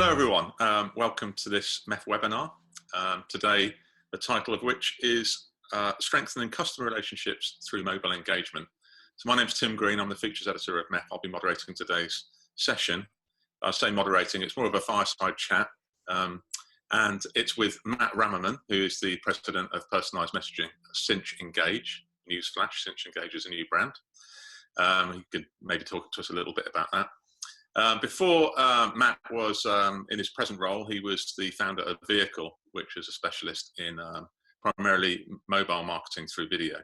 Hello everyone, welcome to this MEF webinar. Today the title of which is Strengthening Customer Relationships Through Mobile Engagement. So my name is Tim Green, I'm the Features Editor at MEF. I'll be moderating today's session. I say moderating, it's more of a fireside chat, and it's with Matt Rammerman, who is the President of Personalised Messaging at Sinch Engage. Newsflash, Sinch Engage is a new brand. You could maybe talk to us a little bit about that. Before Matt was in his present role, he was the founder of Vehicle, which is a specialist in primarily mobile marketing through video.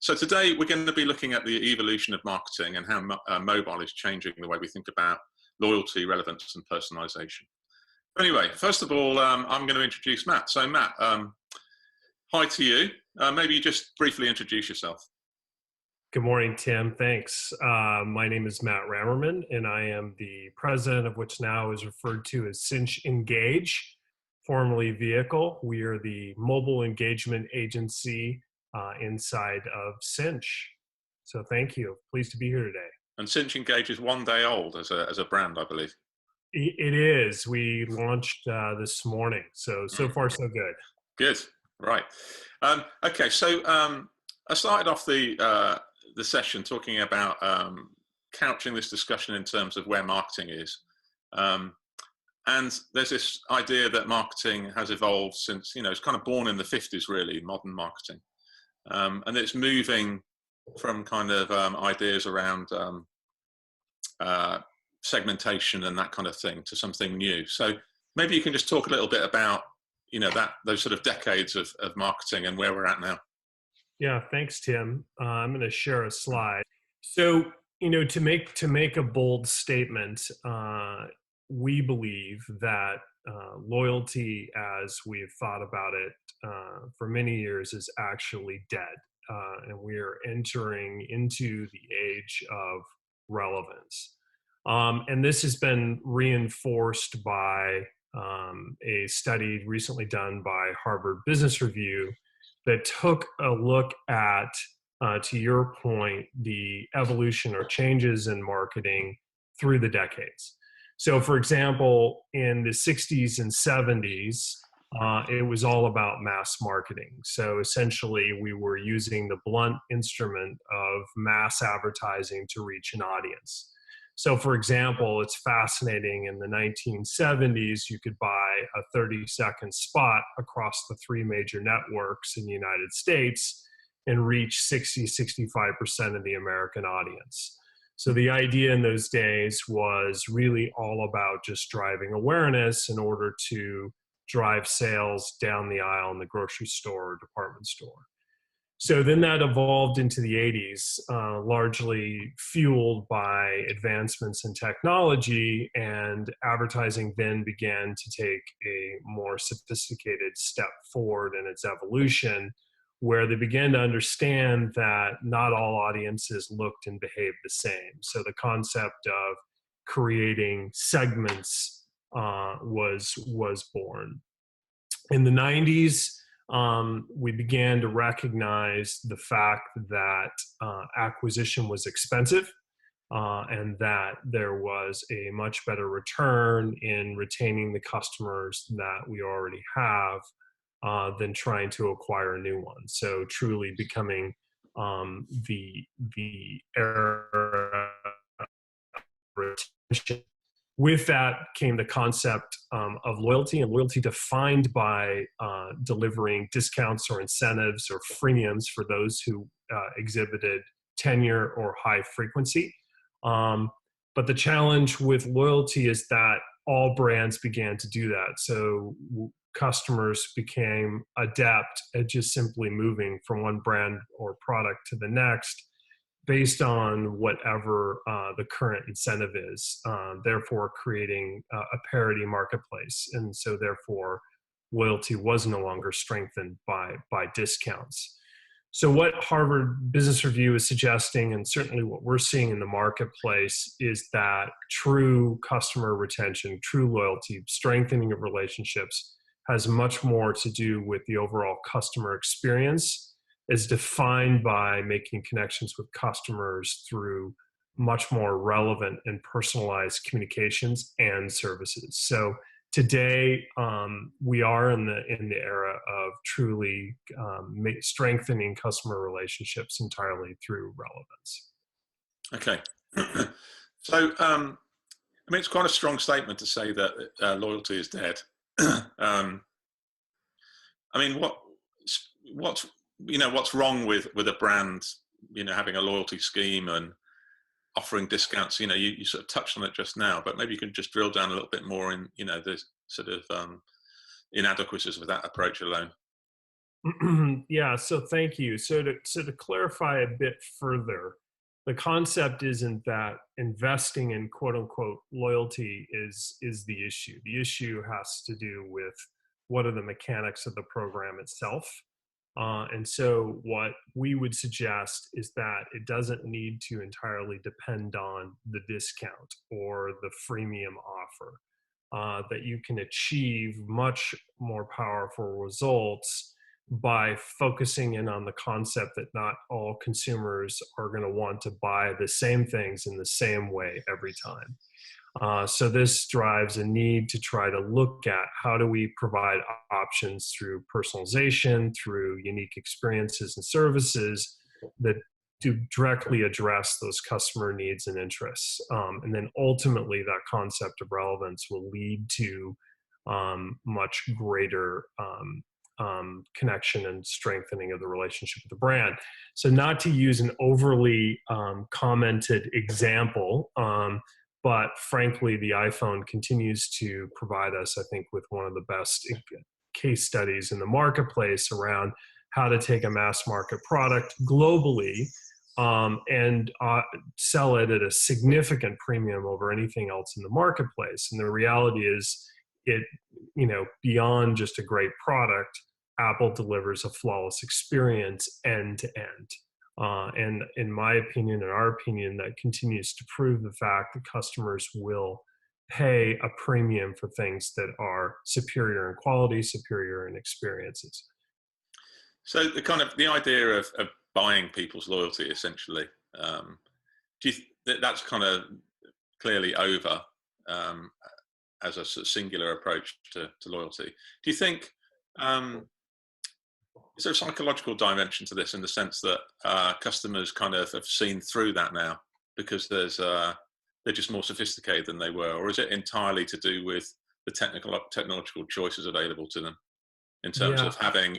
So today we're going to be looking at the evolution of marketing and how mobile is changing the way we think about loyalty, relevance, and personalization. Anyway, first of all, I'm going to introduce Matt. So Matt, hi to you. Maybe you just briefly introduce yourself. Good morning, Tim. Thanks. My name is Matt Rammerman, and I am the president of which now is referred to as Sinch Engage, formerly Vehicle. We are the mobile engagement agency inside of Sinch. So thank you. Pleased to be here today. And Sinch Engage is one day old as a brand, I believe. It is. We launched this morning. So far, so good. Good. Right. Okay. So I started off the session talking about couching this discussion in terms of where marketing is. And there's this idea that marketing has evolved since, it's kind of born in the 50s, really, modern marketing. And it's moving from kind of ideas around segmentation and that kind of thing to something new. So maybe you can just talk a little bit about, those sort of decades of marketing and where we're at now. Yeah, thanks, Tim. I'm going to share a slide. So, to make a bold statement, we believe that loyalty, as we've thought about it for many years, is actually dead, and we are entering into the age of relevance. And this has been reinforced by a study recently done by Harvard Business Review that took a look at, to your point, the evolution or changes in marketing through the decades. So, for example, in the 60s and 70s, it was all about mass marketing. So essentially, we were using the blunt instrument of mass advertising to reach an audience. So, for example, it's fascinating, in the 1970s, you could buy a 30-second spot across the three major networks in the United States and reach 60–65% of the American audience. So the idea in those days was really all about just driving awareness in order to drive sales down the aisle in the grocery store or department store. So then that evolved into the 80s, largely fueled by advancements in technology, and advertising then began to take a more sophisticated step forward in its evolution, where they began to understand that not all audiences looked and behaved the same. So the concept of creating segments was born. In the 90s, we began to recognize the fact that acquisition was expensive, and that there was a much better return in retaining the customers that we already have than trying to acquire new ones. So truly becoming the era of retention. With that came the concept of loyalty, and loyalty defined by delivering discounts or incentives or freemiums for those who exhibited tenure or high frequency. But the challenge with loyalty is that all brands began to do that. So customers became adept at just simply moving from one brand or product to the next, based on whatever the current incentive is, therefore creating a parity marketplace. And so therefore, loyalty was no longer strengthened by discounts. So what Harvard Business Review is suggesting, and certainly what we're seeing in the marketplace, is that true customer retention, true loyalty, strengthening of relationships has much more to do with the overall customer experience, is defined by making connections with customers through much more relevant and personalized communications and services. So today, we are in the era of truly strengthening customer relationships entirely through relevance. Okay. So, I mean, it's quite a strong statement to say that loyalty is dead. I mean, what's what's wrong with a brand, having a loyalty scheme and offering discounts? You sort of touched on it just now, but maybe you can just drill down a little bit more in the sort of inadequacies of that approach alone. Yeah, so thank you. So to clarify a bit further, the concept isn't that investing in quote unquote loyalty is the issue. The issue has to do with what are the mechanics of the program itself. And so what we would suggest is that it doesn't need to entirely depend on the discount or the freemium offer, that you can achieve much more powerful results by focusing in on the concept that not all consumers are going to want to buy the same things in the same way every time. So this drives a need to try to look at how do we provide options through personalization, through unique experiences and services that do directly address those customer needs and interests. And then ultimately that concept of relevance will lead to much greater connection and strengthening of the relationship with the brand. So not to use an overly commented example, but frankly, the iPhone continues to provide us, I think, with one of the best case studies in the marketplace around how to take a mass market product globally and sell it at a significant premium over anything else in the marketplace. And the reality is, beyond just a great product, Apple delivers a flawless experience end to end. And in my opinion, in our opinion, that continues to prove the fact that customers will pay a premium for things that are superior in quality, superior in experiences. So the idea of buying people's loyalty, essentially, do you that's kind of clearly over as a sort of singular approach to loyalty? Do you think is there a psychological dimension to this, in the sense that customers kind of have seen through that now because they're just more sophisticated than they were, or is it entirely to do with the technological choices available to them in terms of having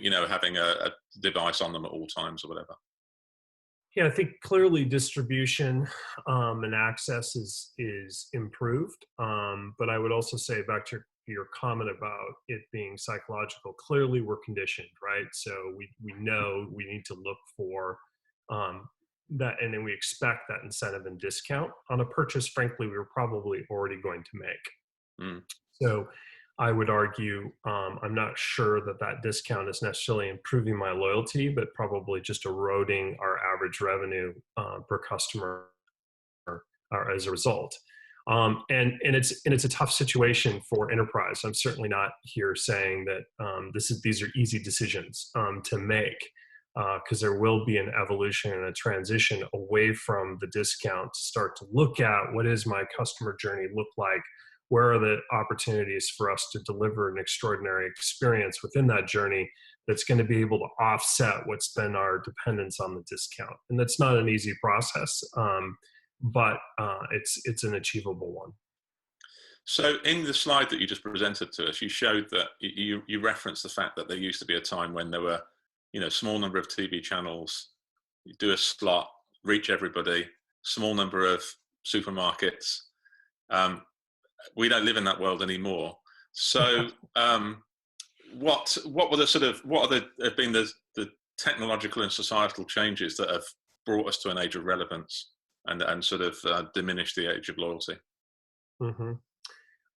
a device on them at all times or whatever? Yeah, I think clearly distribution and access is improved, but I would also say, back to your comment about it being psychological, clearly we're conditioned, right? So we know we need to look for that, and then we expect that incentive and discount on a purchase, frankly, we were probably already going to make. So I would argue, I'm not sure that discount is necessarily improving my loyalty, but probably just eroding our average revenue per customer as a result. And it's a tough situation for enterprise. I'm certainly not here saying that these are easy decisions to make, because there will be an evolution and a transition away from the discount to start to look at what is my customer journey look like. Where are the opportunities for us to deliver an extraordinary experience within that journey that's going to be able to offset what's been our dependence on the discount? And that's not an easy process, but it's an achievable one. So in the slide that you just presented to us, you showed that you referenced the fact that there used to be a time when there were, small number of TV channels, you do a slot, reach everybody, small number of supermarkets. We don't live in that world anymore. So what have been the technological and societal changes that have brought us to an age of relevance and sort of diminished the age of loyalty? Mm-hmm.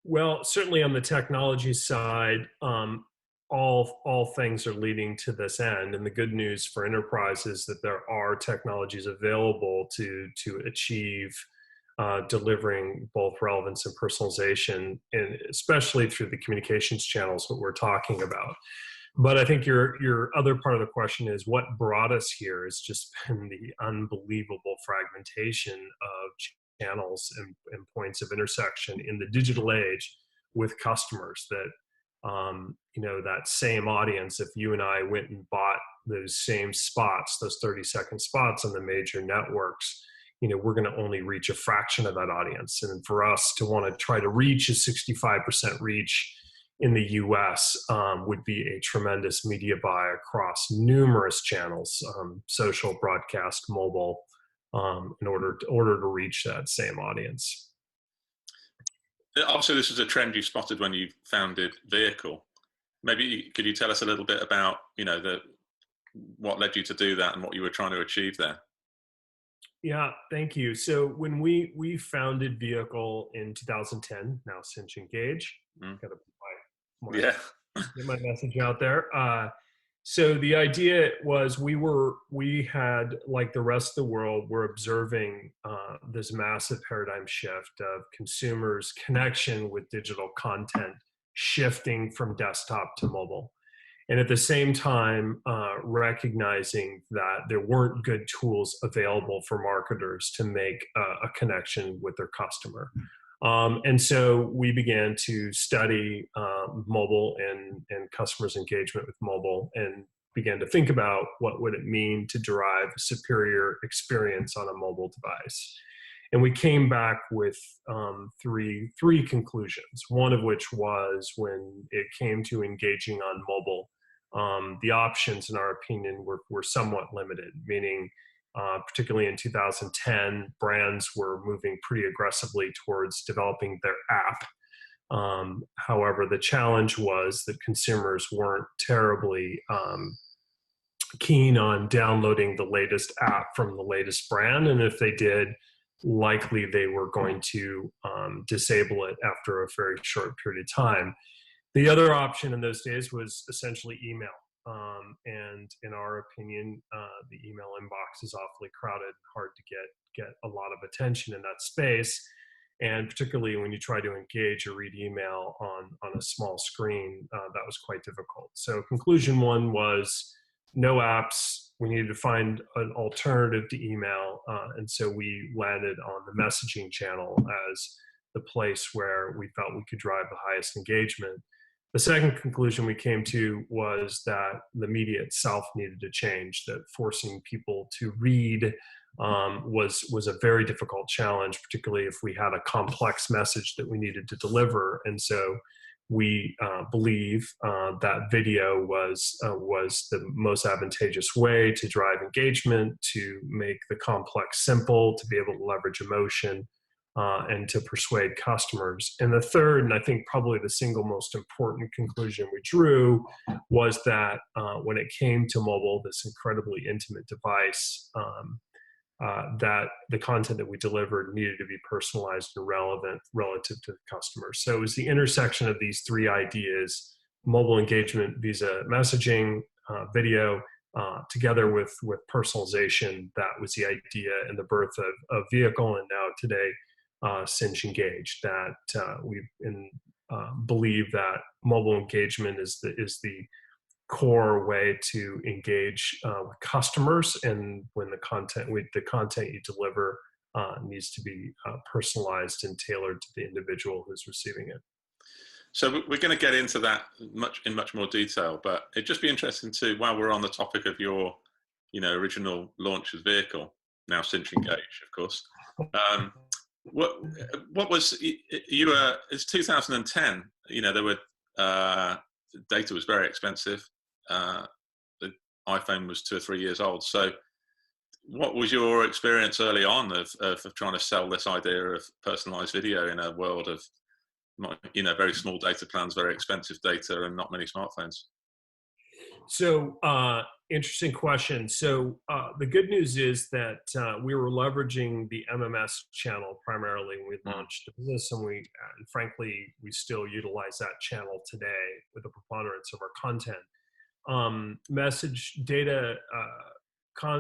Well, certainly on the technology side, all things are leading to this end. And the good news for enterprise is that there are technologies available to achieve delivering both relevance and personalization, and especially through the communications channels that we're talking about. But I think your other part of the question is what brought us here has just been the unbelievable fragmentation of channels and points of intersection in the digital age with customers. That that same audience, if you and I went and bought those same spots, those 30-second spots on the major networks, we're going to only reach a fraction of that audience. And for us to want to try to reach a 65% reach in the US would be a tremendous media buy across numerous channels, social, broadcast, mobile, in order to reach that same audience. Obviously, this is a trend you spotted when you founded Vehicle. Maybe could you tell us a little bit about what led you to do that and what you were trying to achieve there? Yeah, thank you. So when we founded Vehicle in 2010, now Sinch Engage, got to get my message out there. So the idea was we had, like the rest of the world, we're observing this massive paradigm shift of consumers' connection with digital content shifting from desktop to mobile. And at the same time, recognizing that there weren't good tools available for marketers to make a connection with their customer. And so we began to study mobile and customers' engagement with mobile, and began to think about what would it mean to derive a superior experience on a mobile device. And we came back with three conclusions, one of which was when it came to engaging on mobile, the options, in our opinion, were somewhat limited, meaning particularly in 2010, brands were moving pretty aggressively towards developing their app. However, the challenge was that consumers weren't terribly keen on downloading the latest app from the latest brand. And if they did, likely they were going to disable it after a very short period of time. The other option in those days was essentially email. And in our opinion, the email inbox is awfully crowded, hard to get a lot of attention in that space. And particularly when you try to engage or read email on a small screen, that was quite difficult. So conclusion one was no apps. We needed to find an alternative to email. And so we landed on the messaging channel as the place where we felt we could drive the highest engagement. The second conclusion we came to was that the media itself needed to change, that forcing people to read was a very difficult challenge, particularly if we had a complex message that we needed to deliver. And so we believe that video was the most advantageous way to drive engagement, to make the complex simple, to be able to leverage emotion, and to persuade customers. And the third, and I think probably the single most important conclusion we drew, was that when it came to mobile, this incredibly intimate device, that the content that we delivered needed to be personalized and relevant relative to the customer. So it was the intersection of these three ideas: mobile engagement via messaging, video, together with personalization. That was the idea and the birth of Vehicle, and now today, Sinch Engage. That we believe that mobile engagement is the core way to engage with customers, and when the content you deliver needs to be personalized and tailored to the individual who's receiving it. So we're going to get into that in much more detail, but it'd just be interesting to, while we're on the topic of your original launch of Vehicle, now Sinch Engage, of course. What was you were? It's 2010. There were data was very expensive. The iPhone was 2 or 3 years old. So, what was your experience early on of trying to sell this idea of personalized video in a world of very small data plans, very expensive data, and not many smartphones? So, interesting question. So the good news is that we were leveraging the MMS channel primarily when we launched the business, and frankly, we still utilize that channel today with the preponderance of our content. Message data,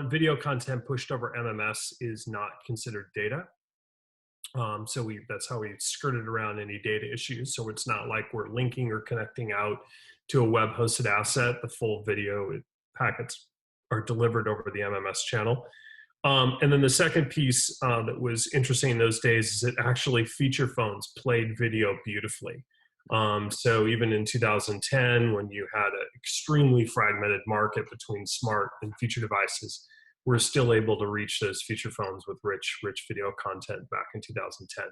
video content pushed over MMS is not considered data. So that's how we skirted around any data issues. So it's not like we're linking or connecting out to a web hosted asset. The full video packets are delivered over the MMS channel. And then the second piece that was interesting in those days is that actually feature phones played video beautifully. So even in 2010, when you had an extremely fragmented market between smart and feature devices, we're still able to reach those feature phones with rich video content back in 2010.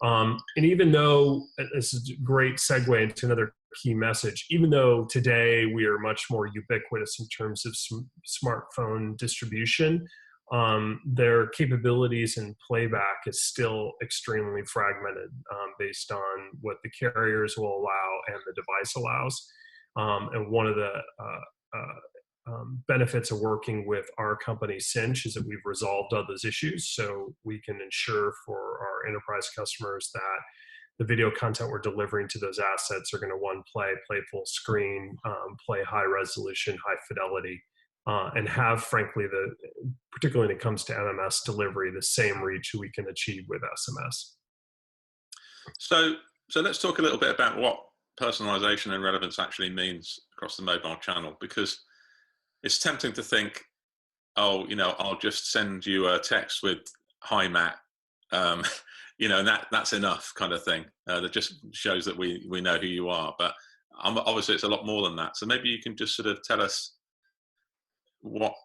And even though this is a great segue into another key message, even though today we are much more ubiquitous in terms of smartphone distribution, their capabilities and playback is still extremely fragmented based on what the carriers will allow and the device allows. And one of the benefits of working with our company Sinch is that we've resolved all those issues, so we can ensure for our enterprise customers that the video content we're delivering to those assets are going to play full screen, play high resolution, high fidelity, and have, frankly, particularly when it comes to MMS delivery, the same reach we can achieve with SMS. So let's talk a little bit about what personalization and relevance actually means across the mobile channel, because it's tempting to think, oh, I'll just send you a text with "Hi, Matt," and that's enough, kind of thing. That just shows that we know who you are. But obviously, it's a lot more than that. So maybe you can just sort of tell us what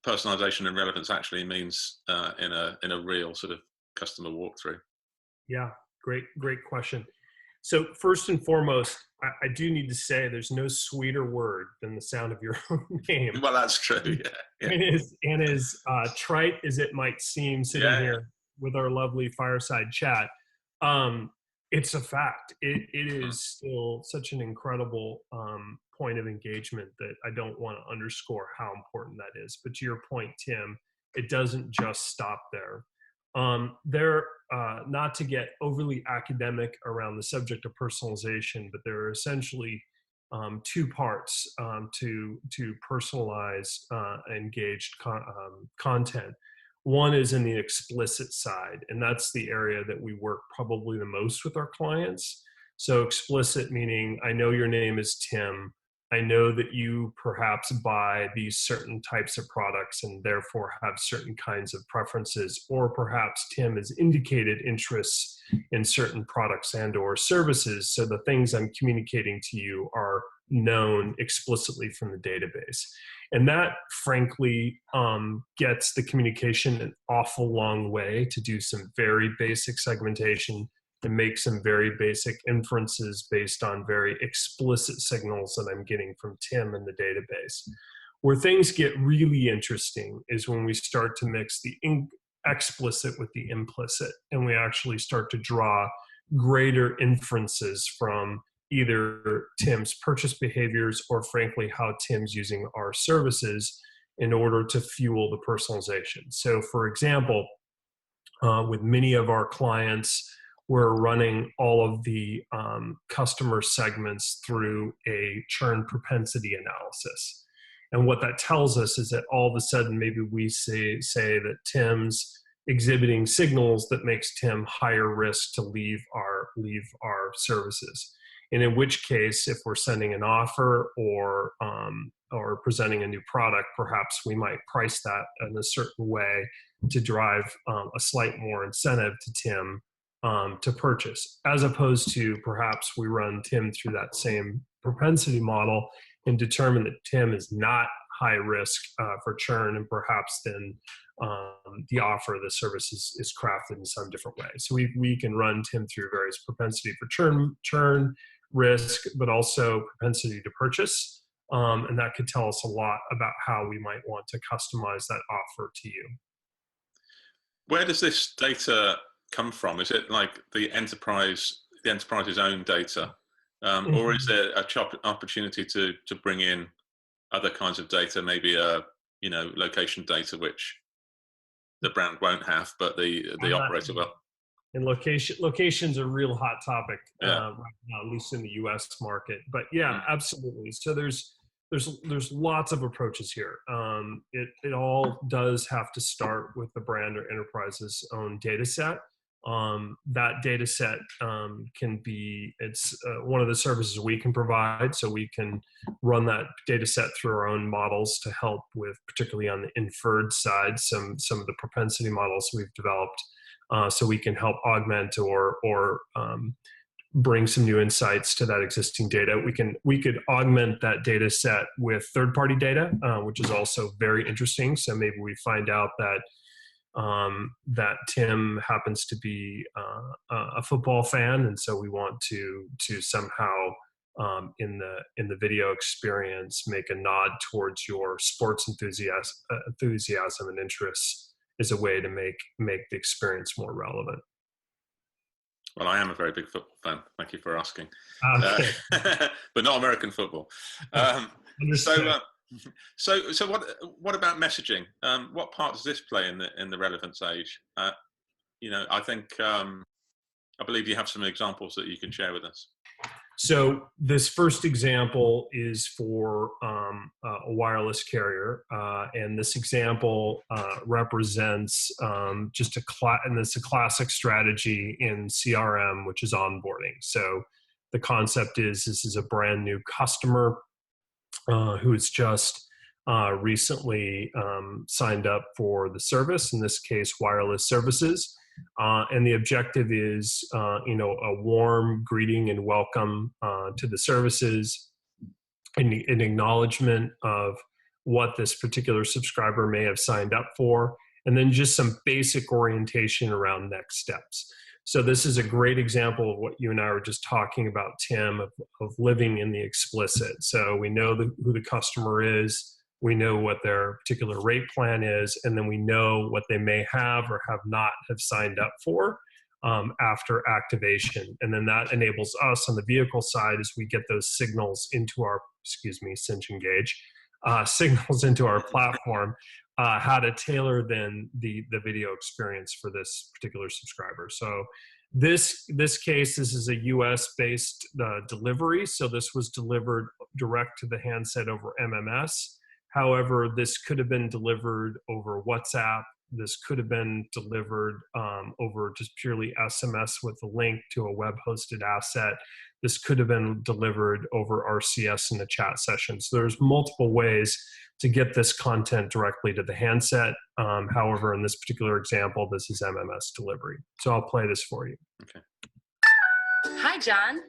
personalization and relevance actually means in a real sort of customer walkthrough. Yeah, great question. So first and foremost, I do need to say there's no sweeter word than the sound of your own name. Well, that's true. Yeah. And as trite as it might seem sitting here with our lovely fireside chat, it's a fact. It is still such an incredible point of engagement that I don't want to underscore how important that is. But to your point, Tim, it doesn't just stop there. Not to get overly academic around the subject of personalization, but there are essentially two parts to personalize engaged content. One is in the explicit side, and that's the area that we work probably the most with our clients. So explicit meaning, I know your name is Tim. I know that you perhaps buy these certain types of products and therefore have certain kinds of preferences, or perhaps Tim has indicated interests in certain products and or services. So the things I'm communicating to you are known explicitly from the database. And that, frankly, gets the communication an awful long way to do some very basic segmentation and make some very basic inferences based on very explicit signals that I'm getting from Tim in the database. Where things get really interesting is when we start to mix the explicit with the implicit, and we actually start to draw greater inferences from either Tim's purchase behaviors or, frankly, how Tim's using our services in order to fuel the personalization. So, for example, with many of our clients, we're running all of the customer segments through a churn propensity analysis. And what that tells us is that all of a sudden, maybe we say that Tim's exhibiting signals that makes Tim higher risk to leave our services. And in which case, if we're sending an offer or presenting a new product, perhaps we might price that in a certain way to drive a slight more incentive to Tim to purchase, as opposed to perhaps we run Tim through that same propensity model and determine that Tim is not high risk for churn, and perhaps then the offer of the service is crafted in some different way. So we can run Tim through various propensity for churn risk, but also propensity to purchase. And that could tell us a lot about how we might want to customize that offer to you. Where does this data come from? Is it like the enterprise's own data, or is there a opportunity to bring in other kinds of data, maybe location data, which the brand won't have, but the operator will? And location's a real hot topic right now, at least in the U.S. market. But yeah, absolutely. So there's there's lots of approaches here. It all does have to start with the brand or enterprise's own data set. That data set can be, it's one of the services we can provide, so we can run that data set through our own models to help with, particularly on the inferred side, some of the propensity models we've developed, so we can help augment or bring some new insights to that existing data. We could augment that data set with third-party data, which is also very interesting. So maybe we find out that that Tim happens to be a football fan, and so we want to somehow in the video experience make a nod towards your sports enthusiasm and interests, as a way to make the experience more relevant. Well, I am a very big football fan. Thank you for asking. Okay. But not American football. So what about messaging? What part does this play in the relevance age? I think I believe you have some examples that you can share with us. So this first example is for a wireless carrier, and this example represents just and it's a classic strategy in CRM, which is onboarding. So the concept is, this is a brand new customer who's just recently signed up for the service, in this case, wireless services. And the objective is, a warm greeting and welcome to the services, and an acknowledgement of what this particular subscriber may have signed up for, and then just some basic orientation around next steps. So this is a great example of what you and I were just talking about, Tim, of living in the explicit. So we know who the customer is, we know what their particular rate plan is, and then we know what they may have or have signed up for after activation. And then that enables us on the vehicle side, as we get those signals into our, Sinch Engage, signals into our platform, how to tailor then the video experience for this particular subscriber. So this case, this is a US-based delivery. So this was delivered direct to the handset over MMS. However, this could have been delivered over WhatsApp. This could have been delivered over just purely SMS with a link to a web-hosted asset. This could have been delivered over RCS in a chat session. So there's multiple ways to get this content directly to the handset. However, in this particular example, this is MMS delivery. So I'll play this for you. Okay. Hi, John.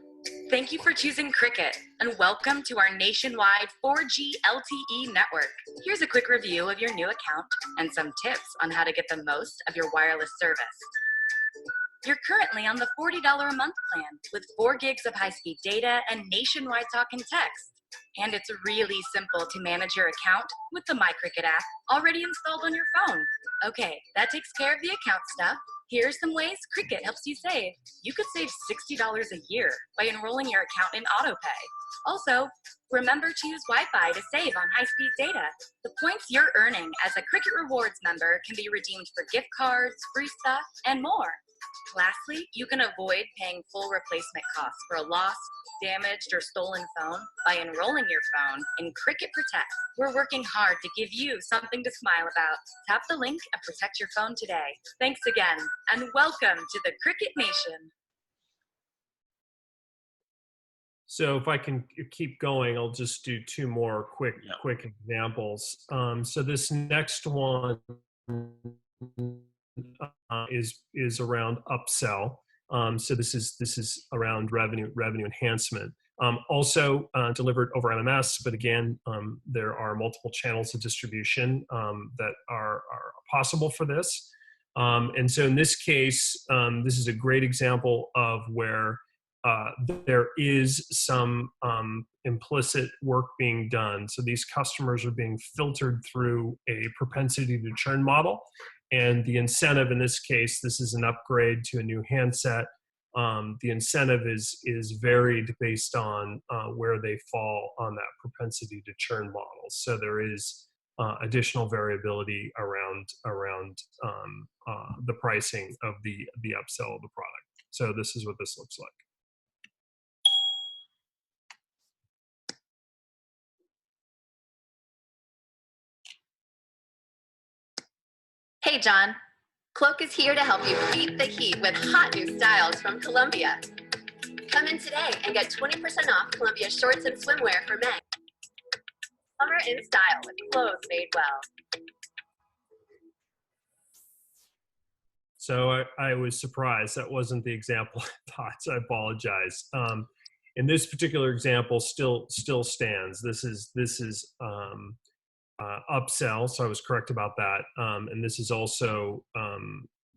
Thank you for choosing Cricut, and welcome to our nationwide 4G LTE network. Here's a quick review of your new account and some tips on how to get the most of your wireless service. You're currently on the $40 a month plan with 4 gigs of high-speed data and nationwide talk and text. And it's really simple to manage your account with the My Cricut app already installed on your phone. Okay, that takes care of the account stuff. Here's some ways Cricut helps you save. You could save $60 a year by enrolling your account in AutoPay. Also, remember to use Wi-Fi to save on high-speed data. The points you're earning as a Cricut Rewards member can be redeemed for gift cards, free stuff, and more. Lastly, you can avoid paying full replacement costs for a lost, damaged, or stolen phone by enrolling your phone in Cricut Protect. We're working hard to give you something to smile about. Tap the link and protect your phone today. Thanks again, and welcome to the Cricut Nation. So if I can keep going, I'll just do 2 more quick examples. So this next one is around upsell. So this is around revenue enhancement. Also delivered over MMS, but again, there are multiple channels of distribution that are possible for this. And so in this case, this is a great example of where there is some implicit work being done. So these customers are being filtered through a propensity to churn model. And the incentive in this case, this is an upgrade to a new handset. The incentive is varied based on where they fall on that propensity to churn model. So there is additional variability around the pricing of the upsell of the product. So this is what this looks like. Hey, John. Cloak is here to help you beat the heat with hot new styles from Columbia. Come in today and get 20% off Columbia shorts and swimwear for men. Summer in style with clothes made well. So I was surprised that wasn't the example I thought, so I apologize. And this particular example still stands. This is upsell, so I was correct about that. And this is also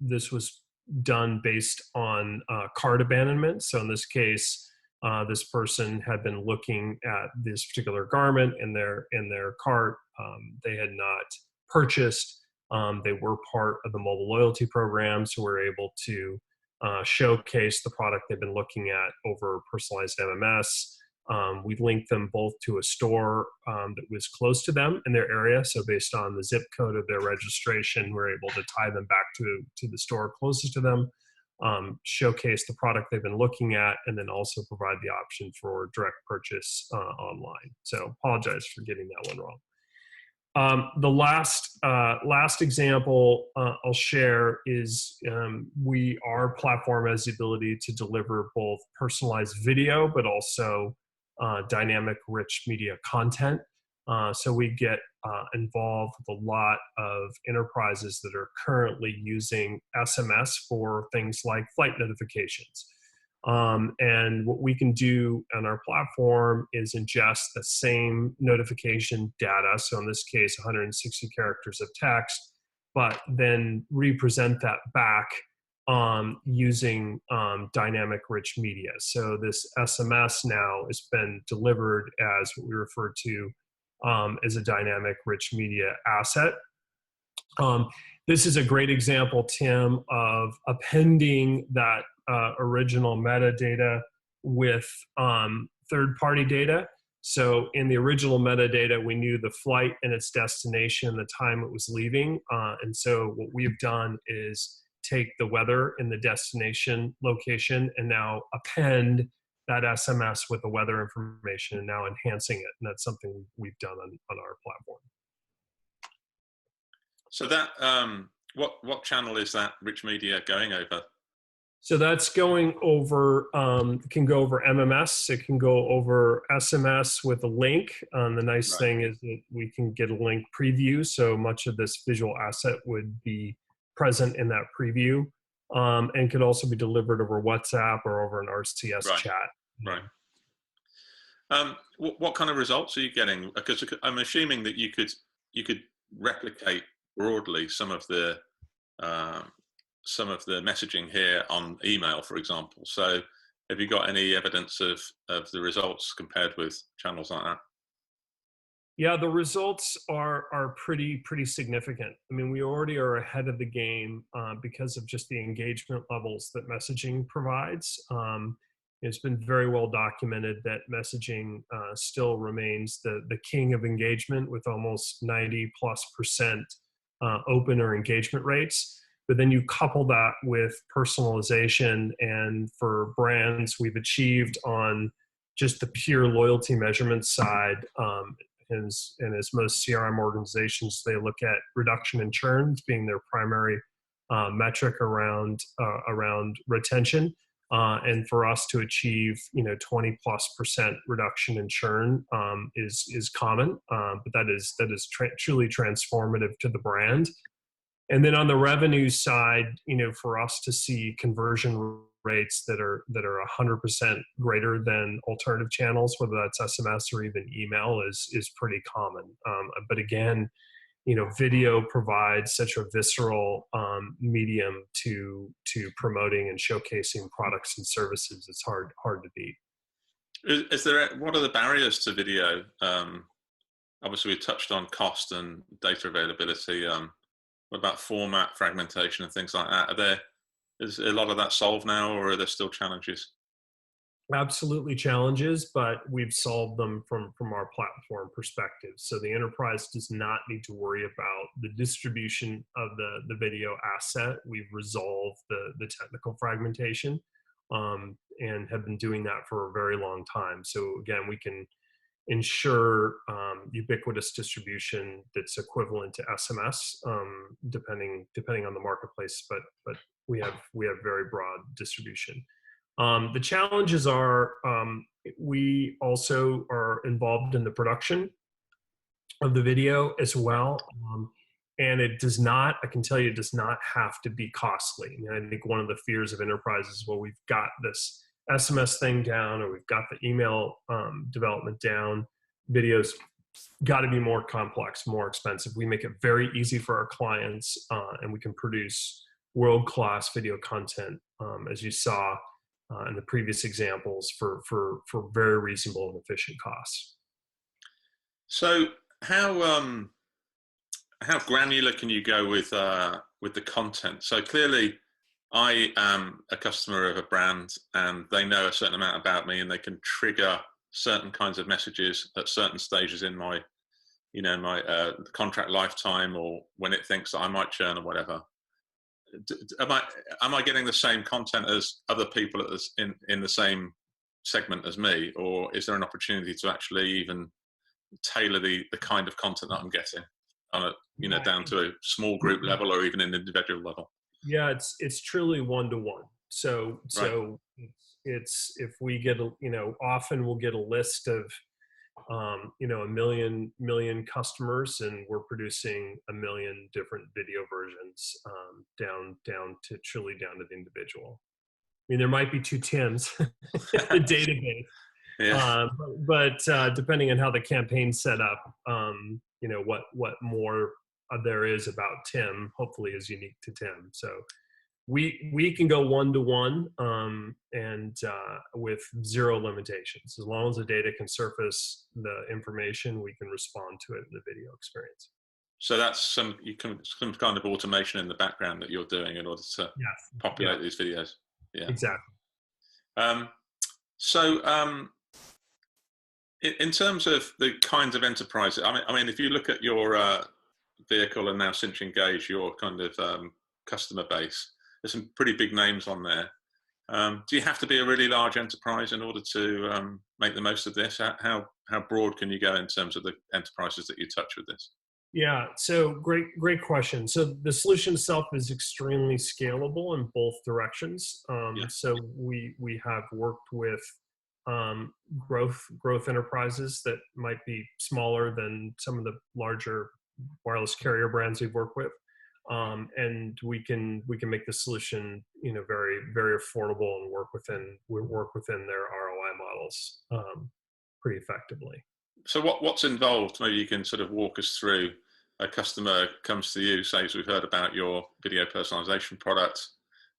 this was done based on cart abandonment. So in this case, this person had been looking at this particular garment in their cart. They had not purchased. They were part of the mobile loyalty program, so we're able to showcase the product they've been looking at over personalized MMS. We linked them both to a store that was close to them in their area. So based on the zip code of their registration, we're able to tie them back to the store closest to them, showcase the product they've been looking at, and then also provide the option for direct purchase online. So apologize for getting that one wrong. The last example I'll share is our platform has the ability to deliver both personalized video, but also dynamic rich media content. So we get involved with a lot of enterprises that are currently using SMS for things like flight notifications. And what we can do on our platform is ingest the same notification data, so in this case 160 characters of text, but then represent that back using dynamic rich media. So this SMS now has been delivered as what we refer to as a dynamic rich media asset. This is a great example, Tim, of appending that original metadata with third-party data. So in the original metadata, we knew the flight and its destination, the time it was leaving. And so what we've done is take the weather in the destination location and now append that SMS with the weather information and now enhancing it. And that's something we've done on our platform. So that, what channel is that rich media going over? So that's going over, it can go over MMS, it can go over SMS with a link. The nice thing is that we can get a link preview, so much of this visual asset would be present in that preview, and could also be delivered over WhatsApp or over an RCS chat. Right. What kind of results are you getting? Because I'm assuming that you could replicate broadly some of the messaging here on email, for example. So have you got any evidence of the results compared with channels like that? Yeah, the results are pretty significant. I mean, we already are ahead of the game because of just the engagement levels that messaging provides. It's been very well documented that messaging still remains the king of engagement with almost 90+% open or engagement rates. But then you couple that with personalization, and for brands, we've achieved on just the pure loyalty measurement side, and as most CRM organizations, they look at reduction in churn as being their primary metric around retention. And for us to achieve 20+% reduction in churn is common, but that is truly transformative to the brand. And then on the revenue side, for us to see conversion rates that are 100% greater than alternative channels, whether that's SMS or even email, is pretty common. But again, video provides such a visceral medium to promoting and showcasing products and services. It's hard to beat. What are the barriers to video? Obviously, we touched on cost and data availability. What about format fragmentation and things like that? Is a lot of that solved now, or are there still challenges? Absolutely challenges, but we've solved them from our platform perspective. So the enterprise does not need to worry about the distribution of the video asset. We've resolved the technical fragmentation and have been doing that for a very long time. So again, we can ensure ubiquitous distribution that's equivalent to SMS, depending on the marketplace. But we have very broad distribution. The challenges are we also are involved in the production of the video as well. And it does not, I can tell you, it does not have to be costly. I mean, I think one of the fears of enterprises, well, we've got this SMS thing down, or we've got the email development down, videos got to be more complex, more expensive. We make it very easy for our clients, and we can produce world-class video content, as you saw in the previous examples, for very reasonable and efficient costs. So how granular can you go with the content? So clearly, I am a customer of a brand, and they know a certain amount about me, and they can trigger certain kinds of messages at certain stages in my, my contract lifetime, or when it thinks that I might churn or whatever. Am I getting the same content as other people in the same segment as me, or is there an opportunity to actually even tailor the kind of content that I'm getting on a down to a small group level or even an individual level? Yeah, it's truly one-to-one. So it's if we get often we'll get a list of a million customers, and we're producing a million different video versions, down to the individual. I mean, there might be two Tims in the database. Yeah. But depending on how the campaign's set up, what more there is about Tim, hopefully is unique to Tim. So we can go one-to-one, and with zero limitations. As long as the data can surface the information, we can respond to it in the video experience. So that's some kind of automation in the background that you're doing in order to populate these videos. Yeah, exactly. In terms of the kinds of enterprises, I mean, if you look at your vehicle and now Sinch Engage, your kind of customer base, there's some pretty big names on there. Do you have to be a really large enterprise in order to make the most of this? How broad can you go in terms of the enterprises that you touch with this? Yeah, so great question. So the solution itself is extremely scalable in both directions. So we have worked with growth enterprises that might be smaller than some of the larger wireless carrier brands we've worked with, and we can make the solution very, very affordable and work within their ROI models pretty effectively. So what's involved? Maybe you can sort of walk us through. A customer comes to you, says we've heard about your video personalization product.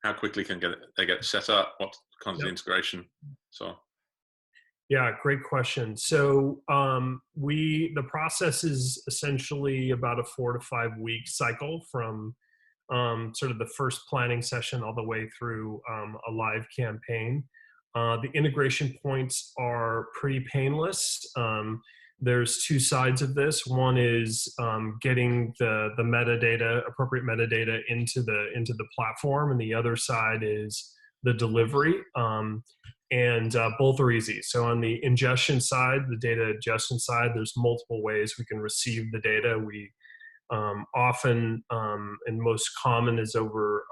How quickly can they get set up? What kinds of integration? So. Yeah, great question. So the process is essentially about a 4 to 5 week cycle from sort of the first planning session all the way through a live campaign. The integration points are pretty painless. There's two sides of this. One is getting the appropriate metadata into the platform, and the other side is the delivery. And both are easy. So on the ingestion side, the data ingestion side, there's multiple ways we can receive the data. We often, and most common, is over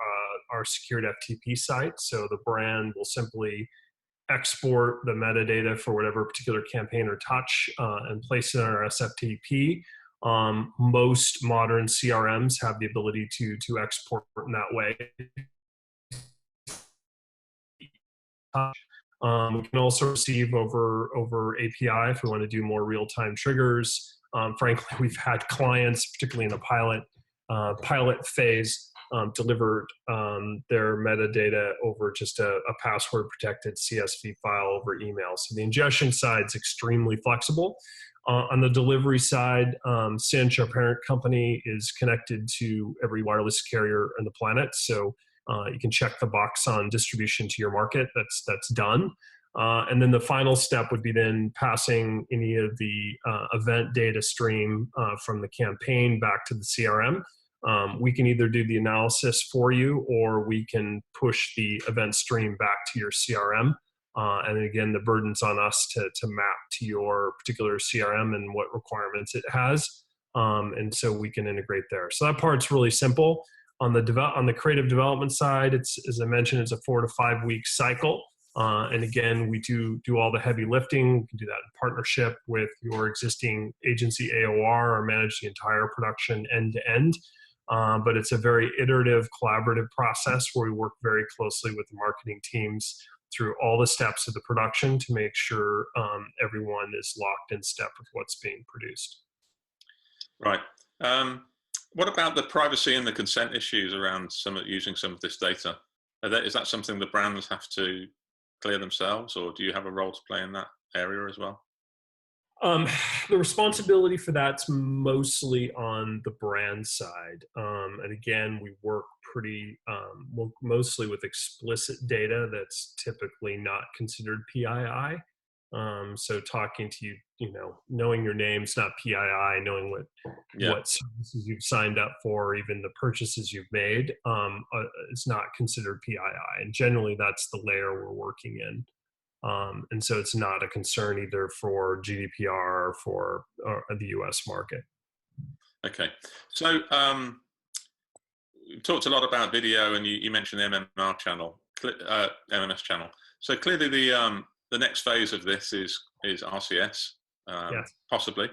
our secured FTP site. So the brand will simply export the metadata for whatever particular campaign or touch and place it on our SFTP. Most modern CRMs have the ability to export in that way. We can also receive over API if we want to do more real-time triggers. Frankly, we've had clients, particularly in the pilot phase, delivered their metadata over just a password-protected CSV file over email. So the ingestion side is extremely flexible. On the delivery side, Sinch, our parent company, is connected to every wireless carrier on the planet. So you can check the box on distribution to your market. That's done. And then the final step would be then passing any of the event data stream from the campaign back to the CRM. We can either do the analysis for you, or we can push the event stream back to your CRM And again, the burden's on us to map to your particular CRM and what requirements it has. And so we can integrate there. So that part's really simple. On the creative development side, it's, as I mentioned, it's a 4 to 5 week cycle. And again, we do all the heavy lifting. We can do that in partnership with your existing agency AOR or manage the entire production end to end. But it's a very iterative, collaborative process where we work very closely with the marketing teams through all the steps of the production to make sure everyone is locked in step with what's being produced. Right. What about the privacy and the consent issues around using some of this data? Is that something the brands have to clear themselves, or do you have a role to play in that area as well? The responsibility for that's mostly on the brand side. And again, we work mostly with explicit data that's typically not considered PII. So talking to you, knowing your name's not PII, knowing what services you've signed up for, or even the purchases you've made, is not considered PII. And generally that's the layer we're working in. And so it's not a concern either for GDPR or for the US market. Okay. So you talked a lot about video, and you mentioned the MMR channel, MMS channel. So clearly the next phase of this is RCS, yes. Possibly.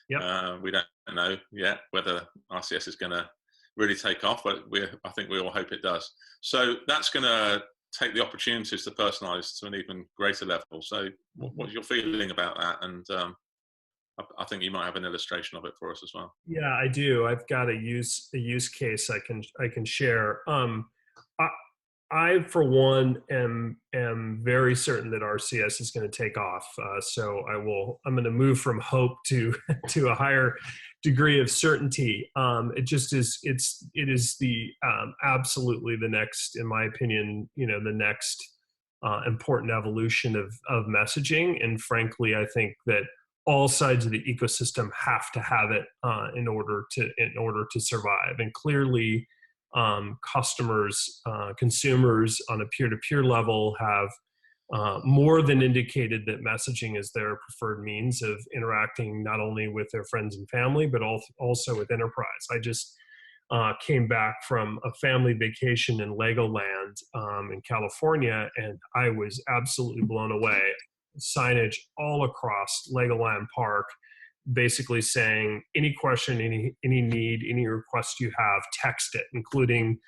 Yep. We don't know yet whether RCS is going to really take off, but I think we all hope it does. So that's going to take the opportunities to personalize to an even greater level. So what's your feeling about that? And I think you might have an illustration of it for us as well. Yeah, I do. I've got a use case I can share. I for one am very certain that RCS is going to take off. So I'm going to move from hope to a higher degree of certainty. It is the absolutely the next, in my opinion, the next important evolution of messaging. And frankly, I think that all sides of the ecosystem have to have it in order to survive. And clearly, customers, consumers on a peer-to-peer level have more than indicated that messaging is their preferred means of interacting not only with their friends and family, but also with enterprise. I just came back from a family vacation in Legoland in California, and I was absolutely blown away. Signage all across Legoland Park, basically saying any question, any need, any request you have, text it, including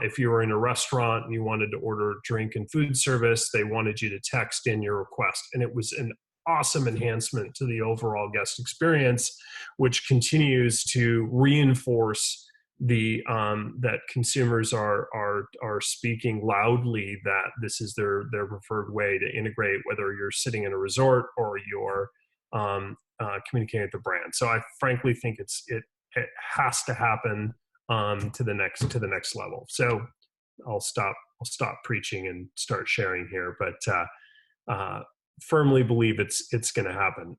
if you were in a restaurant and you wanted to order drink and food service, they wanted you to text in your request. And it was an awesome enhancement to the overall guest experience, which continues to reinforce that consumers are speaking loudly that this is their preferred way to integrate, whether you're sitting in a resort or you're communicating with the brand. So I frankly think it has to happen to the next level. So I'll stop preaching and start sharing here, but firmly believe it's going to happen.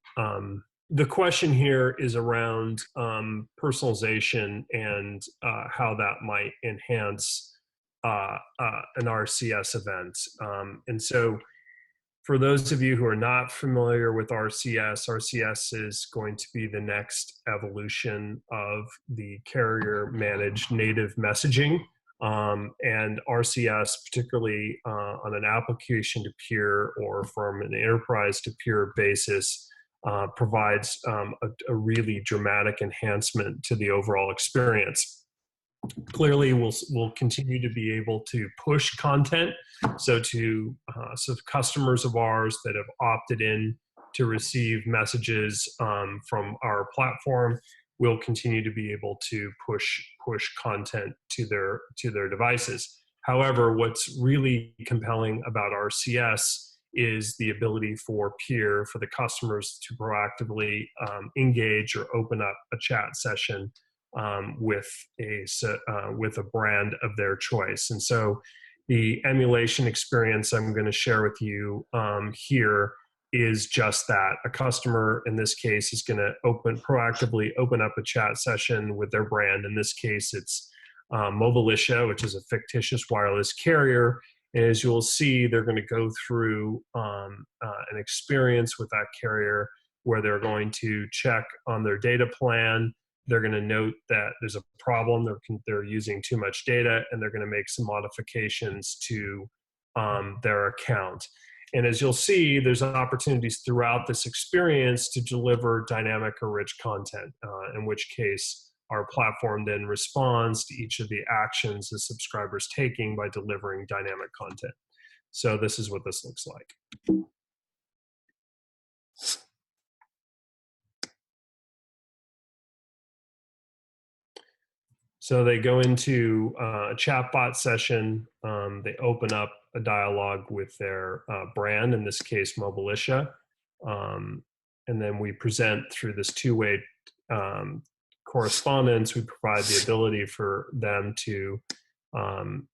The question here is around personalization and how that might enhance an RCS event. And so for those of you who are not familiar with RCS is going to be the next evolution of the carrier-managed native messaging. And RCS, particularly on an application-to-peer or from an enterprise-to-peer basis, provides a really dramatic enhancement to the overall experience. Clearly, we'll continue to be able to push content. So customers of ours that have opted in to receive messages from our platform will continue to be able to push content to their devices. However, what's really compelling about RCS is the ability for the customers to proactively engage or open up a chat session with a brand of their choice. And so the emulation experience I'm going to share with you here is just that. A customer in this case is going to proactively open up a chat session with their brand. In this case, it's Mobilitia, which is a fictitious wireless carrier. And as you'll see, they're going to go through an experience with that carrier where they're going to check on their data plan. They're going to note that there's a problem, they're using too much data, and they're going to make some modifications to their account. And as you'll see, there's opportunities throughout this experience to deliver dynamic or rich content, in which case our platform then responds to each of the actions the subscriber is taking by delivering dynamic content. So this is what this looks like. So they go into a chatbot session. They open up a dialogue with their brand, in this case, Mobilisha. And then we present through this two-way correspondence. We provide the ability for them to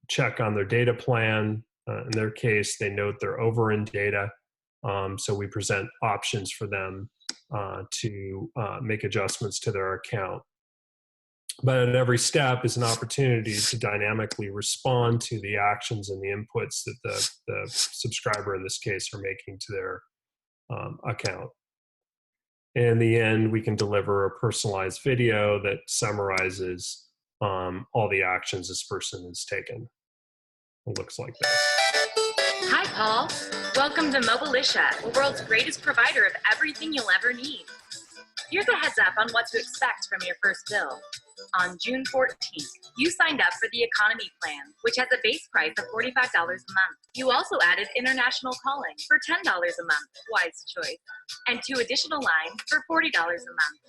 check on their data plan. In their case, they note they're over in data. So we present options for them to make adjustments to their account. But at every step is an opportunity to dynamically respond to the actions and the inputs that the subscriber, in this case, are making to their account. In the end, we can deliver a personalized video that summarizes all the actions this person has taken. It looks like this. Hi, Paul. Welcome to Mobilisha, the world's greatest provider of everything you'll ever need. Here's a heads up on what to expect from your first bill. On June 14th, you signed up for the economy plan, which has a base price of $45 a month. You also added international calling for $10 a month, wise choice, and 2 additional lines for $40 a month.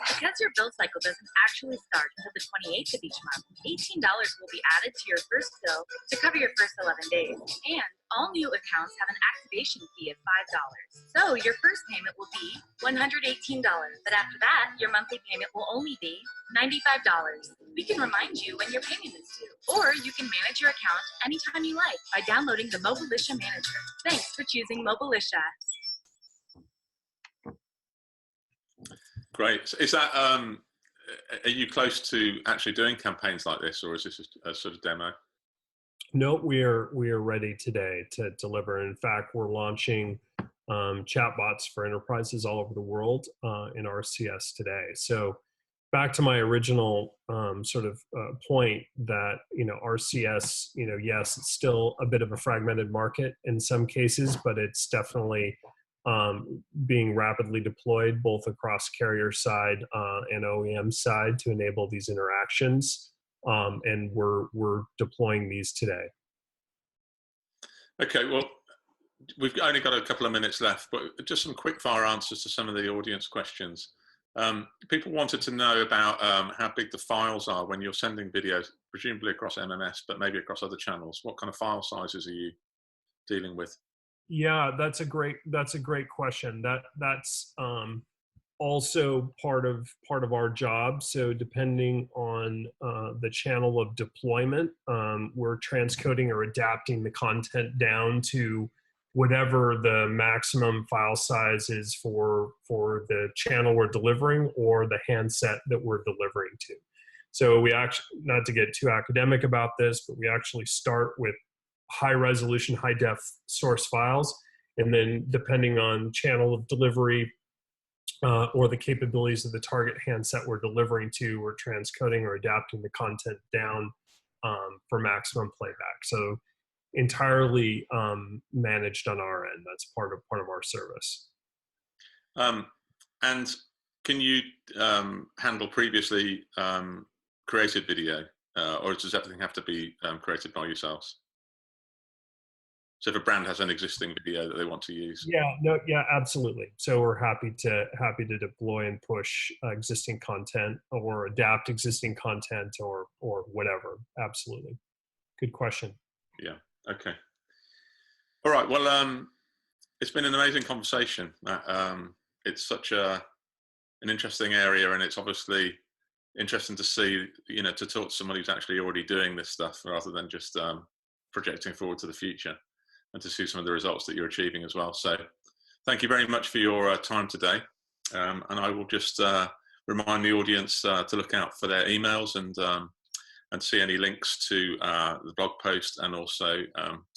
Because your bill cycle doesn't actually start until the 28th of each month, $18 will be added to your first bill to cover your first 11 days. And all new accounts have an activation fee of $5. So your first payment will be $118, but after that, your monthly payment will only be $95. We can remind you when your payment is due, or you can manage your account anytime you like by downloading the Mobilisha Manager. Thanks for choosing Mobilisha. Great. Is that, are you close to actually doing campaigns like this, or is this a sort of demo? No, we are ready today to deliver. In fact, we're launching chatbots for enterprises all over the world in RCS today. So back to my original point that, RCS, yes, it's still a bit of a fragmented market in some cases, but it's definitely being rapidly deployed both across carrier side and OEM side to enable these interactions. And we're deploying these today. Okay, well, we've only got a couple of minutes left, but just some quick fire answers to some of the audience questions. People wanted to know about how big the files are when you're sending videos, presumably across MMS, but maybe across other channels. What kind of file sizes are you dealing with? Yeah, that's a great question. That's also part of our job. So depending on the channel of deployment, we're transcoding or adapting the content down to whatever the maximum file size is for the channel we're delivering or the handset that we're delivering to. So we actually, not to get too academic about this, but we actually start with high resolution, high def source files. And then depending on channel of delivery or the capabilities of the target handset we're delivering to, we're transcoding or adapting the content down for maximum playback. So entirely managed on our end. That's part of our service. And can you handle previously created video, or does everything have to be created by yourselves? So if a brand has an existing video that they want to use. Yeah, absolutely. So we're happy to deploy and push existing content or adapt existing content or whatever. Absolutely. Good question. Yeah. Okay. All right. Well, it's been an amazing conversation. It's such an interesting area, and it's obviously interesting to see, to talk to somebody who's actually already doing this stuff rather than just projecting forward to the future, and to see some of the results that you're achieving as well. So thank you very much for your time today. And I will just remind the audience to look out for their emails and and see any links to the blog post, and also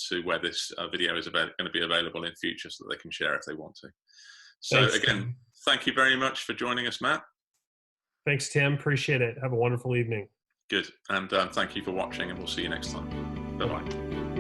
to where this video is going to be available in future, so that they can share if they want to. So Thanks, again, Tim. thank you very much for joining us, Matt. Thanks, Tim. Appreciate it. Have a wonderful evening. Good. And thank you for watching, and we'll see you next time. Bye-bye.